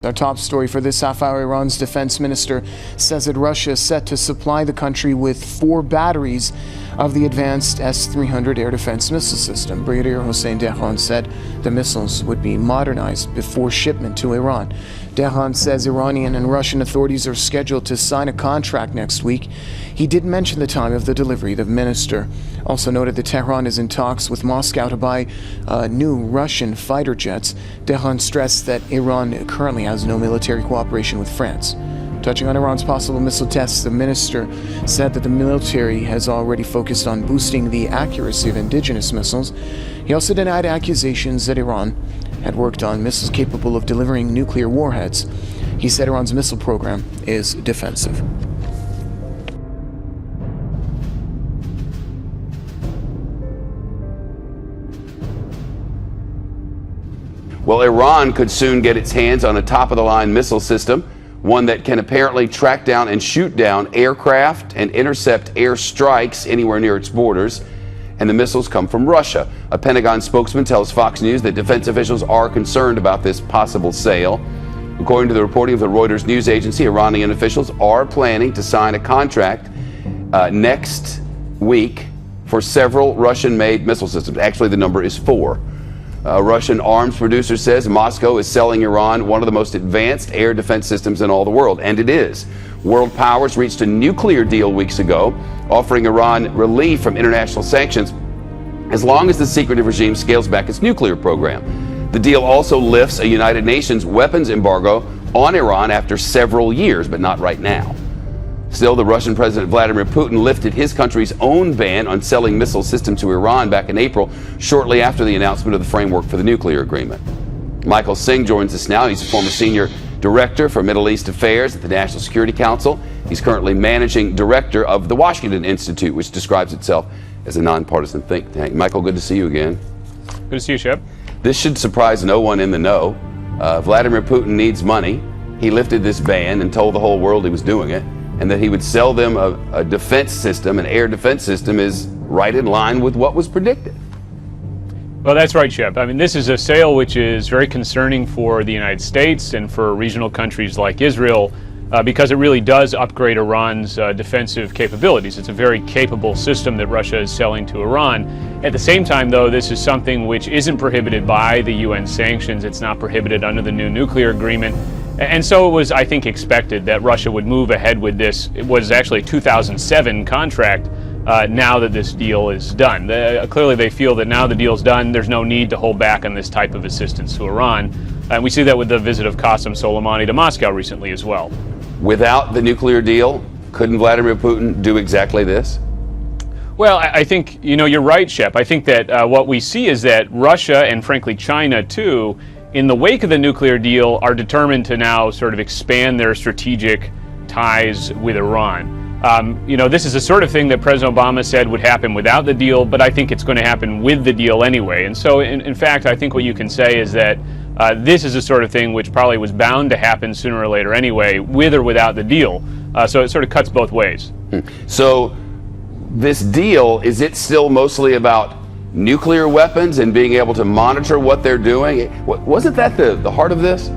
Our top story for this half hour, Iran's defense minister says that Russia is set to supply the country with 4 batteries of the advanced S-300 air defense missile system. Brigadier Hossein Dehran said the missiles would be modernized before shipment to Iran. Dehran says Iranian and Russian authorities are scheduled to sign a contract next week. He did mention the time of the delivery. The minister also noted that Tehran is in talks with Moscow to buy new Russian fighter jets. Dehran stressed that Iran currently has no military cooperation with France. Touching on Iran's possible missile tests, the minister said that the military has already focused on boosting the accuracy of indigenous missiles. He also denied accusations that Iran had worked on missiles capable of delivering nuclear warheads. He said Iran's missile program is defensive. Well, Iran could soon get its hands on a top-of-the-line missile system, one that can apparently track down and shoot down aircraft and intercept air strikes anywhere near its borders. And the missiles come from Russia. A Pentagon spokesman tells Fox News that defense officials are concerned about this possible sale. According to the reporting of the Reuters news agency, Iranian officials are planning to sign a contract next week for several Russian-made missile systems. Actually, the number is 4. A Russian arms producer says Moscow is selling Iran one of the most advanced air defense systems in all the world, and it is. World powers reached a nuclear deal weeks ago, offering Iran relief from international sanctions as long as the secretive regime scales back its nuclear program. The deal also lifts a United Nations weapons embargo on Iran after several years, but not right now. Still, the Russian President Vladimir Putin lifted his country's own ban on selling missile systems to Iran back in April, shortly after the announcement of the framework for the nuclear agreement. Michael Singh joins us now. He's a former senior director for Middle East Affairs at the National Security Council. He's currently managing director of the Washington Institute, which describes itself as a nonpartisan think tank. Michael, good to see you again. Good to see you, Shep. This should surprise no one in the know. Vladimir Putin needs money. He lifted this ban and told the whole world he was doing it, and that he would sell them a defense system, an air defense system, is right in line with what was predicted. Well, that's right, Shep. I mean, this is a sale which is very concerning for the United States and for regional countries like Israel because it really does upgrade Iran's defensive capabilities. It's a very capable system that Russia is selling to Iran. At the same time, though, this is something which isn't prohibited by the UN sanctions. It's not prohibited under the new nuclear agreement. And so it was, I think, expected that Russia would move ahead with this. It was actually a 2007 contract now that this deal is done. Clearly they feel that now the deal's done, there's no need to hold back on this type of assistance to Iran. And we see that with the visit of Qasem Soleimani to Moscow recently as well. Without the nuclear deal, couldn't Vladimir Putin do exactly this? Well, I think, you're right, Shep. I think that what we see is that Russia and frankly China too, in the wake of the nuclear deal, are determined to now sort of expand their strategic ties with Iran. This is the sort of thing that President Obama said would happen without the deal, but I think it's going to happen with the deal anyway. And so, in fact, I think what you can say is that this is the sort of thing which probably was bound to happen sooner or later anyway, with or without the deal. So it sort of cuts both ways. So this deal, is it still mostly about nuclear weapons and being able to monitor what they're doing? Wasn't that the heart of this?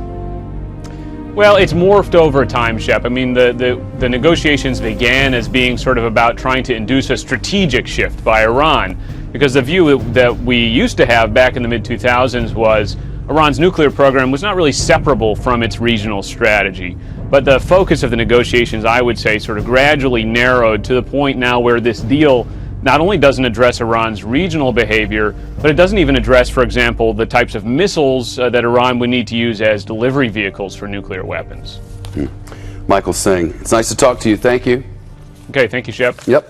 Well, it's morphed over time, Shep. I mean, the negotiations began as being sort of about trying to induce a strategic shift by Iran, because the view that we used to have back in the mid-2000s was Iran's nuclear program was not really separable from its regional strategy. But the focus of the negotiations, I would say, sort of gradually narrowed to the point now where this deal not only doesn't address Iran's regional behavior, but it doesn't even address, for example, the types of missiles that Iran would need to use as delivery vehicles for nuclear weapons. Michael Singh, it's nice to talk to you. Thank you. Okay, thank you, Shep. Yep.